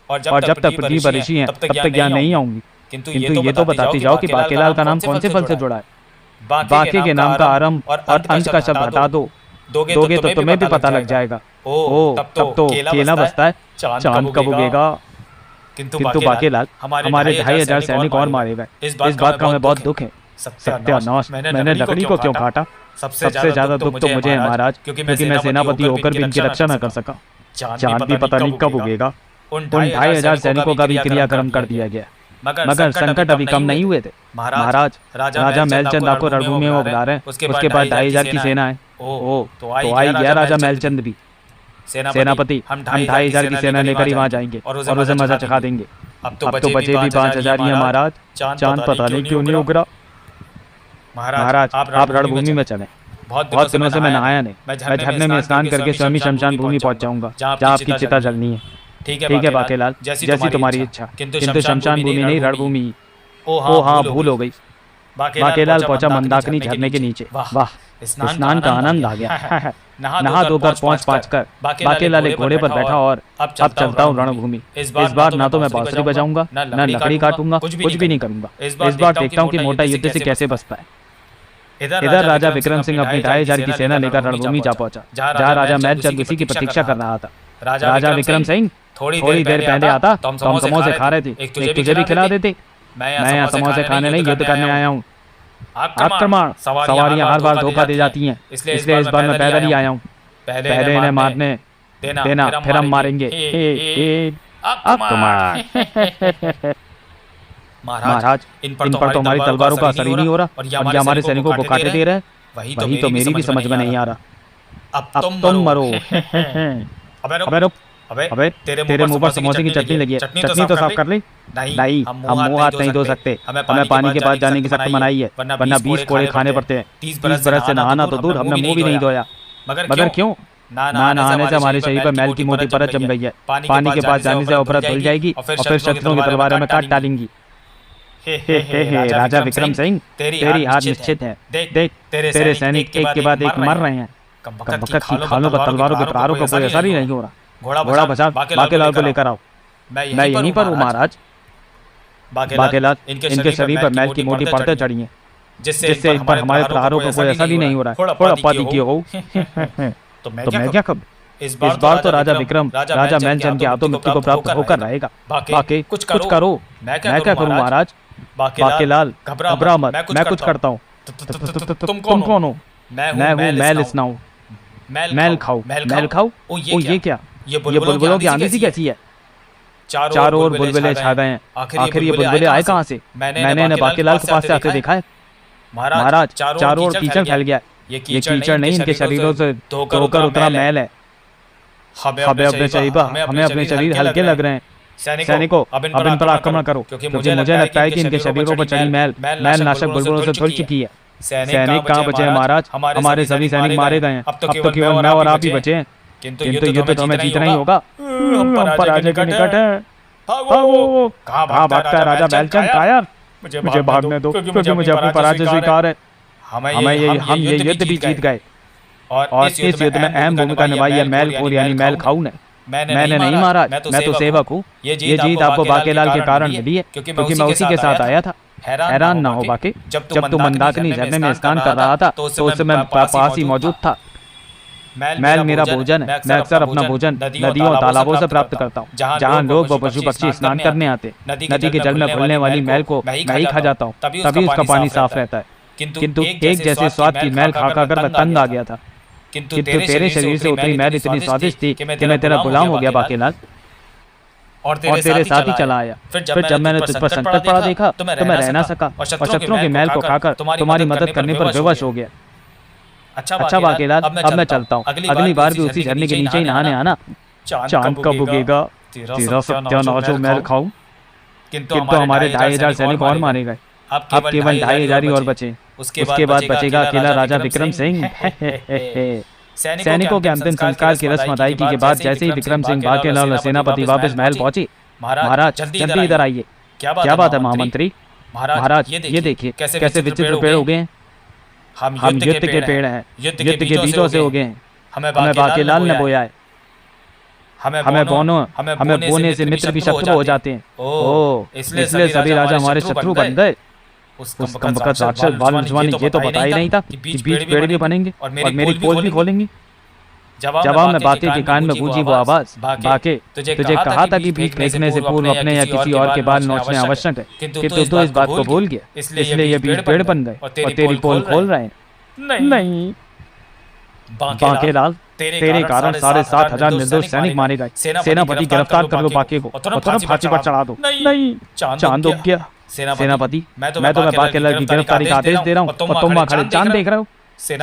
और जब तक पृथ्वी पर ऋषि हैं तब तक यहाँ नहीं आऊंगी। किंतु ये तो बताती जाओ कि बाकेलाल का नाम कौन से फल से जुड़ा है? बाके के नाम का आरंभ और अंत का शब्द हटा दोगे तो तुम्हें भी पता लग जाएगा। तब तो केला बचता है, चांद कब उगेगा? किंतु बाकेलाल हमारे 2500 सैनिक और मारे गए। इस बात का हमें बहुत दुख है। सत्यानाश, मैंने लकड़ी को क्यों काटा? सबसे ज्यादा दुख तो मुझे है महाराज, क्योंकि मैं सेनापति होकर भी इनकी रक्षा न कर सका। चांद भी पता नहीं कब उगेगा। उन 2500 सैनिकों का भी क्रियाक्रम कर दिया गया, मगर संकट अभी कम नहीं हुए थे। महाराज राजा मैलचंद आपको रणभूमि में बुला रहे हैं। उसके पास 2500 की सेना है। तो आई गया राजा मैलचंद भी। सेनापति, हम 2500 की सेना लेकर ही वहाँ जाएंगे और उसे मजा चखा देंगे। अब तो बचे भी 5000 ही हैं महाराज। चांद पता नहीं क्यों नहीं उगरा। महाराज आप रणभूमि में चलें। बहुत दिनों से मैं नहाया नहीं। मैं झरने में स्नान करके स्वयं शमशान भूमि पहुँच जाऊंगा जहाँ आपकी चिता जलनी है। ठीक है बाकेलाल, जैसी तुम्हारी इच्छा। किंतु शमशान भूमि नहीं, रणभूमि। ओ हाँ, भूल हो गई। बाकेलाल पहुंचा मंदाकिनी झरने के नीचे। वाह, स्नान का आनंद आ गया। नहा धोकर पहुंच कर बाकेलाल एक घोड़े पर बैठा और अब चलता हूँ रणभूमि। इस बार ना तो मैं बांसुरी बजाऊंगा, न लकड़ी काटूंगा, कुछ भी नहीं करूंगा। इस बार देखता हूँ कि मोटा युद्ध से कैसे बचता है। इधर राजा विक्रम सिंह अपनी 2500 की सेना लेकर रणभूमि जा पहुंचा, जहाँ राजा मैलचंद उसी की प्रतीक्षा कर रहा था। राजा विक्रम सिंह थोड़ी देर पहले आता तो हम समोसे खा रहे थे। एक तुझे भी खिला देते। मैं यहाँ समोसे खाने नहीं, युद्ध करने आया हूँ। आक्रमण! सवारियाँ हर बार धोखा दे जाती हैं, इसलिए इस बार मैं पैदल ही आया हूँ। पहले इन्हें मारने देना, फिर हम मारेंगे। आक्रमण! महाराज, इन पर तो हमारी तलवारों का असर ही नहीं हो रहा, और ये हमारे सैनिकों को काटे दे रहे हैं। वही तो मेरी भी समझ में नहीं आ रहा। अब तुम मरो। अबे रुक, अबे तेरे मुंह पर समोसे की चटनी लगी है, चटनी तो साफ कर ले। नहीं, हम मुंह हाथ नहीं धो सकते। हमें पानी के पास जाने की सख्त मनाही है, वरना 20 कोड़े खाने पड़ते हैं। 30 बरस से नहाना तो दूर, हमने मुंह भी नहीं धोया। मगर क्यों? ना नहाने से हमारे शरीर पर मैल की मोटी परत जम गई है। पानी के पास जाने से वो परत धुल जाएगी और फिर शत्रुओं की तलवारों में काट डालेंगी। राजा विक्रम सिंह, तेरी हार निश्चित है। देख, तेरे सैनिक एक के बाद एक मर रहे हैं। कबकत की खालों पर तलवारों के प्रहारों का कोई असर ही नहीं हो रहा। घोड़ा बचा, बाकेलाल को लेकर आओ। मैं यहीं पर हूँ महाराज। बाकेलाल, इनके शरीर पर मैल की मोटी परतें चढ़ी हैं। जिससे इन पर हमारे प्रहारों का कोई असर ही नहीं हो रहा है। थोड़ा दीजिए हो। तो तो मैं क्या करूं? इस बार तो राजा विक्रम राजा मैनचंद के हाथों मृत्यु को प्राप्त होकर रहेगा। बाकी कुछ करो। मैं क्या करूं महाराज? बाकीलाल घबरा मत, मैं कुछ करता हूँ। तुम कौन हो? मैं हूँ मैल स्नाऊ। मैल खाऊ? ओ ये क्या? ये बुलबुलों की आंधी सी कैसी है? चारों ओर बुलबुले छा गए हैं। आखिर ये बुलबुले आए कहाँ से? मैंने इन्हें बाकीलाल के पास से आते देखा है। महाराज चारों ओर कीचड़ फैल गया। ये कीचड़ नहीं, इनके शरीरों से धोकर उतरा मैल है। हमें अपने शरीर हल्के लग रहे हैं। सैनिकों, अब इन पर आक्रमण करो, क्योंकि मुझे लगता है कि इनके शरीरों पर चढ़ी मैल नाशक बुलबुलों से धुल चुकी है। सैनिक कहाँ बचे हैं महाराज? हमारे सभी सैनिक मारे गए हैं। अब तो केवल मैं और आप ही बचे हैं। किंतु युद्ध तो हमें जीतना ही होगा। हम पराजय के निकट है। कहाँ भागता है राजा मैलचंद कायर? मुझे भागने दो, क्योंकि मुझे अपनी पराजय स्वीकार है। हम ये युद्ध भी जीत गए, और इस युद्ध में अहम भूमिका निभाई है मैलखोर यानी मैल खाऊ ने। मैंने नहीं महाराज, मैं तो सेवक हूँ। ये जीत आपको बाकीलाल के कारण मिली है, क्योंकि मैं उसी के साथ आया था। हैरान ना हो बाकी, जब तू मंदाकिनी झरने में स्नान कर रहा था तो उस समय मैं पास ही मौजूद था। मैल मेरा भोजन है। मैं अक्सर अपना भोजन नदियों और तालाबों से प्राप्त करता हूँ, जहाँ लोग व पशु पक्षी स्नान करने आते। नदी के जल में घुलने वाली मैल को मैं ही खा जाता हूँ, तभी उसका पानी साफ रहता है। किंतु एक जैसे स्वाद की मैल खाकर मैं तंग आ गया था। किंतु तेरे शरीर से उतरी मैल इतनी स्वादिष्ट थी कि मैं तेरा गुलाम हो गया बाकीलाल, और तेरे साथ ही चला आया। फिर जब मैंने तुझ पर संकट पड़ा देखा तो मैं रह ना सका, और शत्रुओं की मैल को खाकर तुम्हारी मदद करने पर बेवश हो गया। अच्छा बाकीलाल, अब मैं चलता हूँ। अगली बार भी उसी झरने के नीचे ही नहाने आना। चांद कब उगेगा तेरा सत्यानाश हो मैल खाऊ। किंतु हमारे 2500 सैनिक और मारे गए। अब केवल 2500 ही और बचे। उसके बाद बचेगा अकेला राजा विक्रम सिंह। सैनिकों के अंतिम संस्कार की रस्म अदायगी के बाद जैसे ही विक्रम सिंह बाकीलाल और सेनापति वापस महल पहुंचे, महाराज जल्दी इधर आइए। क्या बात है महामंत्री? महाराज ये देखिए कैसे विचित्र पेड़ उगे हैं। हम युद्ध के पेड़ हैं, युद्ध के बीजों से उगे हैं। हमें बाकीलाल ने बोया है। हमें बोने से मित्र भी शत्रु हो जाते हैं। ओह, इसलिए सभी राजा हमारे शत्रु बन गए। उस कमबख्त राक्षस बालमुचवा ने ये तो बताया ही नहीं था कि बीज पेड़ भी बनेंगे और मेरी पोल भी खोलेंगे। जवाब में बाके के कान में गूंजी वो आवाज, बाके तुझे कहा था कि बीज फेंकने से पूर्व अपने या किसी और के बाल नोचने आवश्यक है, किंतु तू इस बात को भूल गया, इसलिए ये बीज पेड़ बन गए और तेरी पोल खोल रहे हैं। नहीं बाकेलाल, तेरे कारण 7500 निर्दोष सैनिक मारे गए। सेनापति गिरफ्तार कर लो बाके को और तुरंत फांसी पर चढ़ा दो। नहीं चांद उग गया। सेनापति, मैं तुम्हें बाकीलाल की गिरफ्तारी का आदेश दे रहा हूँ और तुम वहाँ खड़े चांद देख रहे हो।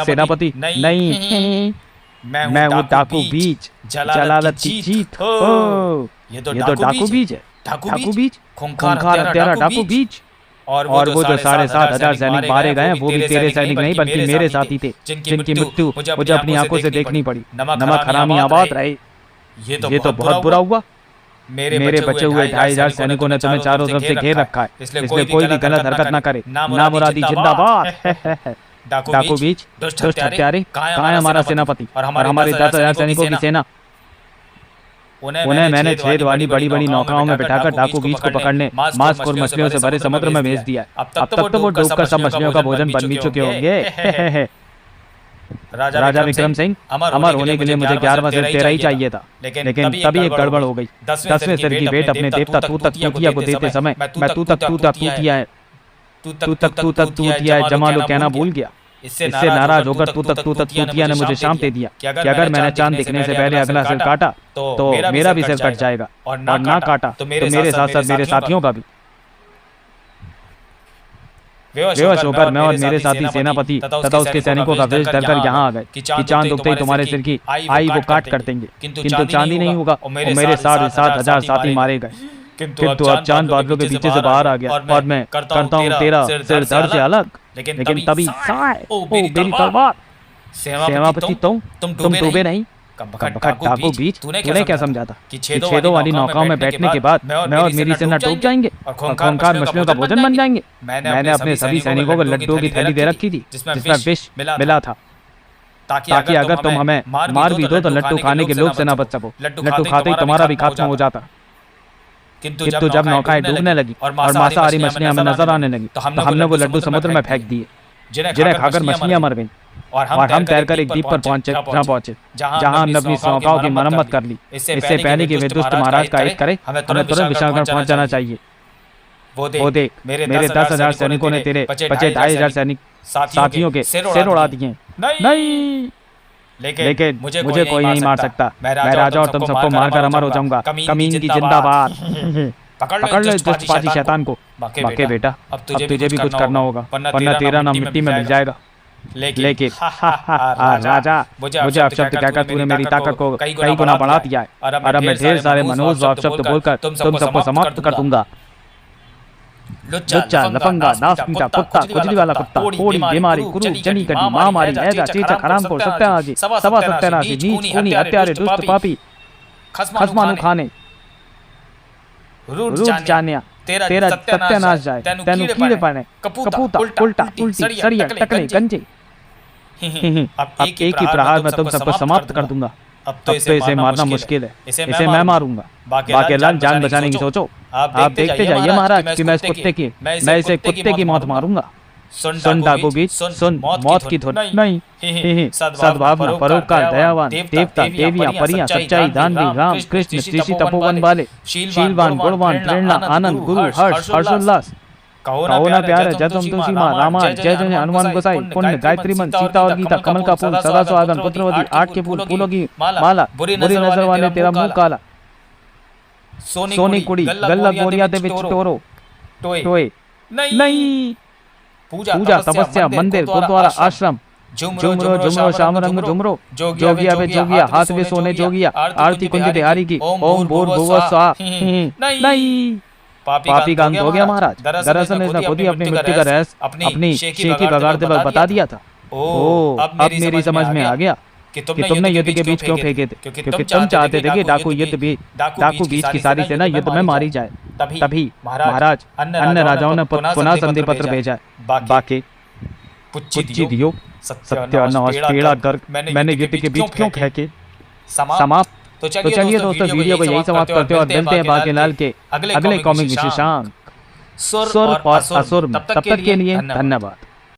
सेनापति, नहीं, मैं हूँ डाकू बीज, जलालत की जीत। ये तो डाकू बीज है। डाकू बीज, खूंखार हत्यारा डाकू बीज। और वो जो 7500 सैनिक मारे गए हैं वो भी तेरे सैनिक नहीं बल्कि मेरे साथी थे, जिनकी मृत्यु मुझे अपनी आंखों से देखनी पड़ी। नमक हरामी आबाद रहे। ये तो बहुत बुरा हुआ। मेरे बचे हुए 2500 सैनिकों ने तुम्हें चारों तरफ से घेर रखा है, इसलिए कोई भी गलत हरकत न करे। ना मुरादी जिंदाबाद। डाकू बीज, दुष्ट हत्यारे, कहाँ है हमारा सेनापति और हमारे 10,000 सैनिकों की सेना? उन्हें मैंने छेद वाली बड़ी बड़ी नौकाओं में बिठाकर डाकू बीज को पकड़ने मांसखोर मछलियों से भरे समुद्र में भेज दिया। अब तक तो वो डूबकर सब मछलियों का भोजन बन भी चुके होंगे। राजा विक्रम सिंह, अमर होने के लिए मुझे 11वां सिर तेरा ही चाहिए था, लेकिन तभी एक गड़बड़ हो गई। 10वें सिर की भेंट अपने देवता तू तक तूतिया को देते समय मैं तू तक तूतिया है जमालो कहना भूल गया। इससे नाराज होकर तू तक तूतिया ने मुझे शांत दे दिया कि अगर मैंने चांद दिखने से पहले अगला सिर काटा तो मेरा भी सिर कट जाएगा, और ना काटा तो मेरे साथ साथ मेरे साथियों का भी। बेहोश होकर मैं और मेरे साथी सेनापति तथा उसके सैनिकों का वेश डरकर यहाँ आ गए कि चांद उगते ही तुम्हारे सिर की आई वो काट कर देंगे, किंतु चांद ही नहीं होगा और मेरे 7,000 साथी मारे गए। किंतु अब चांद बादलों के पीछे से बाहर आ गया और मैं करता हूँ तेरा सिर धड़ से अलग। लेकिन तभी मेरी तलवार। सेनापति तुम डूबे नहीं। डाकू बीज, तूने क्या समझा था कि छेदों वाली नौकाओं में बैठने के बाद मैं और मेरी सेना डूब जाएंगे और खूंखार मछलियों का भोजन बन जाएंगे? मैंने अपने सभी सैनिकों को लड्डुओं की थैली दे रखी थी जिसमें विष मिला था, ताकि अगर तुम हमें मार भी दो तो लड्डू खाने के लोग से ना बच सको। लड्डू खाते ही तुम्हारा भी खात्मा हो जाता। किंतु जब नौकाएं डूबने लगी और मांसाहारी मछलियां हमें नजर आने लगी तो हमने वो लड्डू समुद्र में फेंक दिए। जिन्हें खाकर मछलियां मर गईं, और हम तैरकर एक द्वीप पर पहुंचे जहां हमने अपनी नौकाओं की मरम्मत कर ली। इससे पहले कि वे दुष्ट महाराज का हित करे, हमें तुरंत विशालगढ़ पहुंच जाना चाहिए। वो देख, मेरे 10,000 सैनिकों ने तेरे बचे 2,500 सैनिक साथियों के सिर उड़ा दिए। नहीं, लेकिन मुझे कोई नहीं मार सकता। मैं राजा और तुम सबको मारकर अमर हो जाऊंगा। कमीन की जिंदाबाद। पकड़ लो इस दुष्टपाती शैतान को। बाके बेटा, अब तुझे भी कुछ करना होगा, वरना तेरा नाम मिट्टी में मिल जाएगा। लेकिन राजा, मुझे अपशब्द कहकर तूने मेरी ताकत को कई गुना बढ़ा दिया है, और अब मैं ढेर सारे मनोज अपशब्द बोलकर तुम सबको समाप्त कर दूंगा। लुच्चा, लफंगा, नासपीटा, कुत्ता, खुजली वाला कुत्ता, कोड़ी, बीमारी, कुरू, चनी कटी, महामारी, ऐजा, चेचक, हरामखोर, सत्यानाशी, सवा सत्यानाशी, नीच, खूनी, हत्यारे, दुष्ट, पापी, खसमानु खाने, रूठ जानिया, तेरा सत्यानाश जाए, तेनु कीड़े पड़े, कपूता, उल्टा, उल्टी, सरिया, टकले, गंजे। अब एक ही प्रहार में तुम सबको समाप्त कर दूंगा। अब तो इसे मारना मुश्किल है, इसे मैं मारूंगा। बाकी लाल, जान बचाने की सोचो। आप देखते जाइए महाराज कि मैं इसे कुत्ते की मौत मारूंगा। सुन डाकू बीच, सुन मौत की धुन। नहीं, सद्भावना, परोपकार, दयावान, देवता, देवियां, परियां, सच्चाई, दानवी, राम, कृष्ण, ऋषि, तपोवन वाले, शीलवान, गुणवान, प्रेरणा, आनंद, गुरु, हर्ष, हर्षोल्लास। कहो ना प्यार है, जय तुम तुलसी माँ, रामायण, जय जय हनुमान गोसाई, पुण्य, गायत्री मंत्र, सीता और गीता, कमल का फूल, सदा सुहागन, पुत्रवती, 8 के फूल, फूलों की माला, बुरी नजर वाले तेरा मुंह काला, सोनी कुड़ी, गल्ला गोरिया दे विच टोए। नहीं, पूजा, तपस्या, मंदिर, गुरुद्वारा, आश्रम, झुमरो, शाम रंग झुमरो, जोगिया बे जोगिया, हाथ में सोने जोगिया, आरती कुंज बिहारी की, ओम भूर भुवः स्वाहा। नहीं, पापी का अंत हो गया महाराज। दरअसल इसने खुद ही अपनी मृत्यु का रहस्य अपनी शेखी बगाड़ते वक्त बता दिया था। ओह, अब मेरी समझ में आ गया कि तुमने युद्ध के बीच क्यों फेंके थे, क्योंकि तुम चाहते थे कि डाकू बीच की सारी सेना युद्ध में मारी जाए। तभी महाराज अन्य राजाओं ने पुनः संधि पत्र भेजा है। बाकी पुच्ची दियो, सत्यानाश, पीड़ा, गर्ग, मैंने युद्ध के बीच क्यों फेंके। समाप्त। तो चलिए दोस्तों, वीडियो को यही समाप्त करते हैं और मिलते हैं बाकेलाल के अगले कॉमिक विशेषांक सुर और असुर में। तब तक के लिए धन्यवाद।